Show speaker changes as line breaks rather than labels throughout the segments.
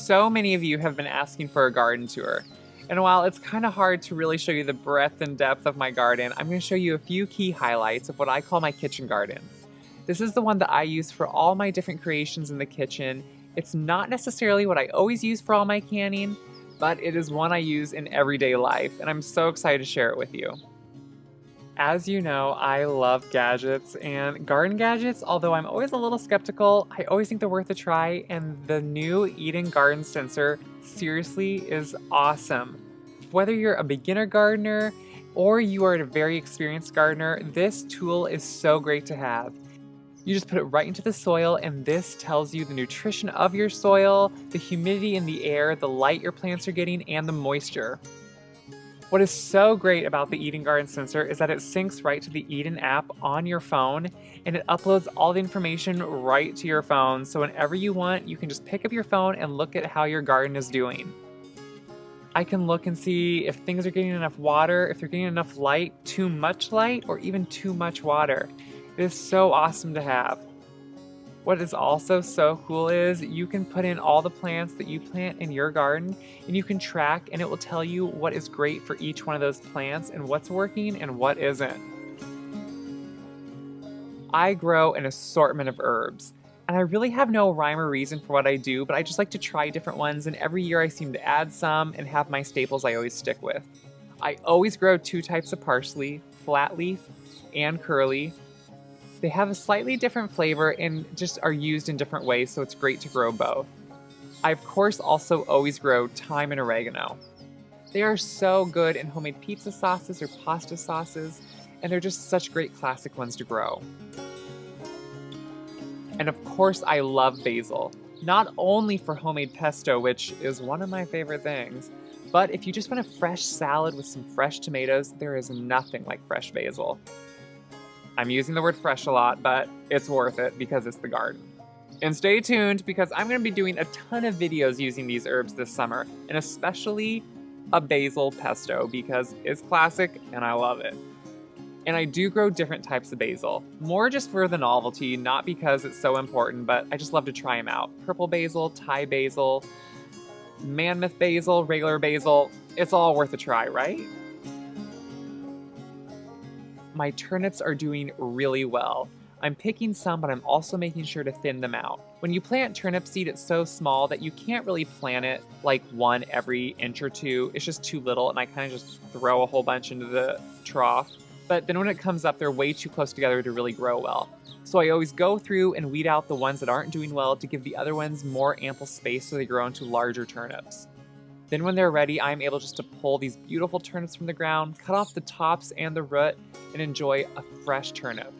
So many of you have been asking for a garden tour. And while it's kind of hard to really show you the breadth and depth of my garden, I'm going to show you a few key highlights of what I call my kitchen garden. This is the one that I use for all my different creations in the kitchen. It's not necessarily what I always use for all my canning, but it is one I use in everyday life, and I'm so excited to share it with you. As you know, I love gadgets and garden gadgets, although I'm always a little skeptical. I always think they're worth a try, and the new Edyn garden sensor seriously is awesome. Whether you're a beginner gardener or you are a very experienced gardener, this tool is so great to have. You just put it right into the soil, and this tells you the nutrition of your soil, the humidity in the air, the light your plants are getting, and the moisture. What is so great about the Edyn Garden Sensor is that it syncs right to the Edyn app on your phone, and it uploads all the information right to your phone, so whenever you want, you can just pick up your phone and look at how your garden is doing. I can look and see if things are getting enough water, if they're getting enough light, too much light, or even too much water. It is so awesome to have. What is also so cool is you can put in all the plants that you plant in your garden, and you can track, and it will tell you what is great for each one of those plants and what's working and what isn't. I grow an assortment of herbs, and I really have no rhyme or reason for what I do, but I just like to try different ones, and every year I seem to add some and have my staples I always stick with. I always grow two types of parsley, flat leaf and curly. They have a slightly different flavor and just are used in different ways, so it's great to grow both. I of course also always grow thyme and oregano. They are so good in homemade pizza sauces or pasta sauces, and they're just such great classic ones to grow. And of course I love basil, not only for homemade pesto, which is one of my favorite things, but if you just want a fresh salad with some fresh tomatoes, there is nothing like fresh basil. I'm using the word fresh a lot, but it's worth it because it's the garden. And stay tuned because I'm going to be doing a ton of videos using these herbs this summer, and especially a basil pesto because it's classic and I love it. And I do grow different types of basil, more just for the novelty, not because it's so important, but I just love to try them out. Purple basil, Thai basil, mammoth basil, regular basil, it's all worth a try, right? My turnips are doing really well. I'm picking some, but I'm also making sure to thin them out. When you plant turnip seed, it's so small that you can't really plant it like one every inch or two. It's just too little, and I kind of just throw a whole bunch into the trough. But then when it comes up, they're way too close together to really grow well. So I always go through and weed out the ones that aren't doing well to give the other ones more ample space so they grow into larger turnips. Then when they're ready, I'm able just to pull these beautiful turnips from the ground, cut off the tops and the root, and enjoy a fresh turnip.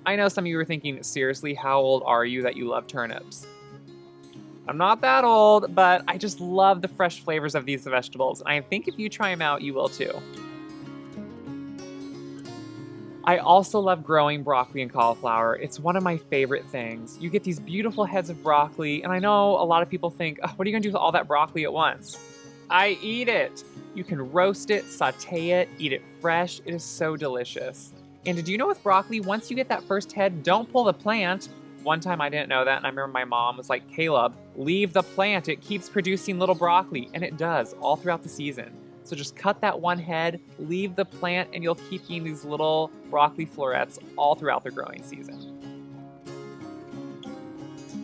I know some of you are thinking, seriously, how old are you that you love turnips? I'm not that old, but I just love the fresh flavors of these vegetables, and I think if you try them out, you will too. I also love growing broccoli and cauliflower. It's one of my favorite things. You get these beautiful heads of broccoli, and I know a lot of people think, oh, what are you gonna do with all that broccoli at once? I eat it. You can roast it, saute it, eat it fresh. It is so delicious. And did you know with broccoli, once you get that first head, don't pull the plant. One time I didn't know that, and I remember my mom was like, Caleb, leave the plant. It keeps producing little broccoli, and it does all throughout the season. So just cut that one head, leave the plant, and you'll keep getting these little broccoli florets all throughout the growing season.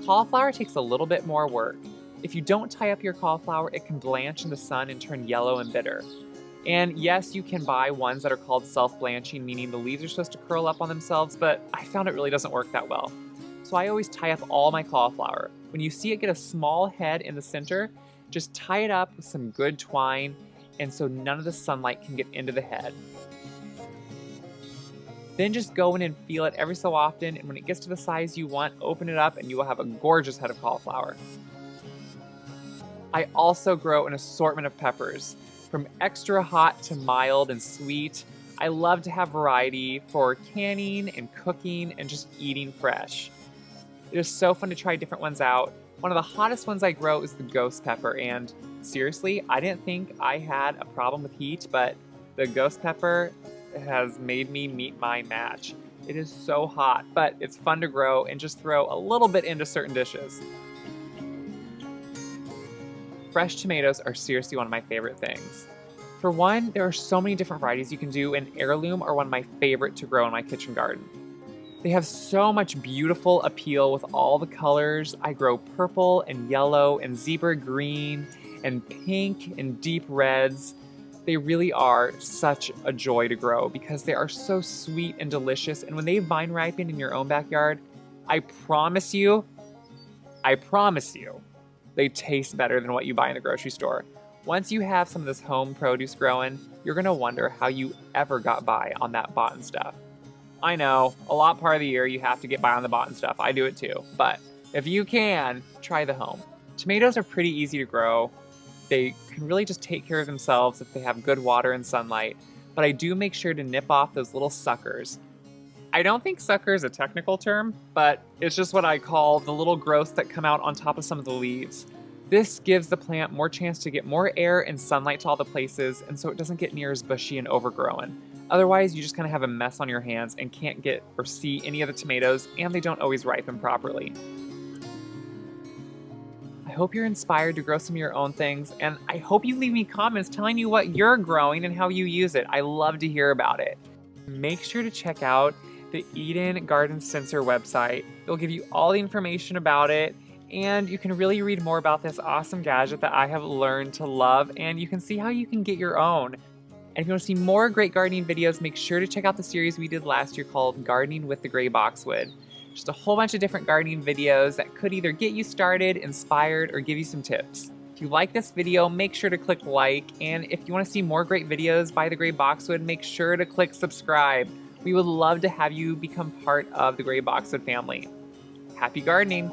Cauliflower takes a little bit more work. If you don't tie up your cauliflower, it can blanch in the sun and turn yellow and bitter. And yes, you can buy ones that are called self-blanching, meaning the leaves are supposed to curl up on themselves, but I found it really doesn't work that well. So I always tie up all my cauliflower. When you see it get a small head in the center, just tie it up with some good twine, and so none of the sunlight can get into the head. Then just go in and feel it every so often, and when it gets to the size you want, open it up and you will have a gorgeous head of cauliflower. I also grow an assortment of peppers, from extra hot to mild and sweet. I love to have variety for canning and cooking and just eating fresh. It is so fun to try different ones out. One of the hottest ones I grow is the ghost pepper, and seriously, I didn't think I had a problem with heat, but the ghost pepper has made me meet my match. It is so hot, but it's fun to grow and just throw a little bit into certain dishes. fresh tomatoes are seriously one of my favorite things. For one, there are so many different varieties you can do, and heirloom are one of my favorite to grow in my kitchen garden. They have so much beautiful appeal with all the colors. I grow purple and yellow and zebra green and pink and deep reds. They really are such a joy to grow because they are so sweet and delicious. And when they vine ripen in your own backyard, I promise you, they taste better than what you buy in the grocery store. Once you have some of this home produce growing, you're gonna wonder how you ever got by on that bought stuff. I know, a lot part of the year you have to get by on the bought stuff. I do it too. But if you can, try the home. Tomatoes are pretty easy to grow. They can really just take care of themselves if they have good water and sunlight. But I do make sure to nip off those little suckers. I don't think sucker is a technical term, but it's just what I call the little growths that come out on top of some of the leaves. This gives the plant more chance to get more air and sunlight to all the places, and so it doesn't get near as bushy and overgrown. Otherwise, you just kind of have a mess on your hands and can't get or see any of the tomatoes, and they don't always ripen properly. I hope you're inspired to grow some of your own things, and I hope you leave me comments telling you what you're growing and how you use it. I love to hear about it. Make sure to check out the Edyn Garden Sensor website. It'll give you all the information about it, and you can really read more about this awesome gadget that I have learned to love, and you can see how you can get your own. And if you want to see more great gardening videos, make sure to check out the series we did last year called Gardening with the Gray Boxwood. Just a whole bunch of different gardening videos that could either get you started, inspired, or give you some tips. If you like this video, make sure to click like, and if you want to see more great videos by the Gray Boxwood, make sure to click subscribe. We would love to have you become part of the Gray Boxwood family. Happy gardening!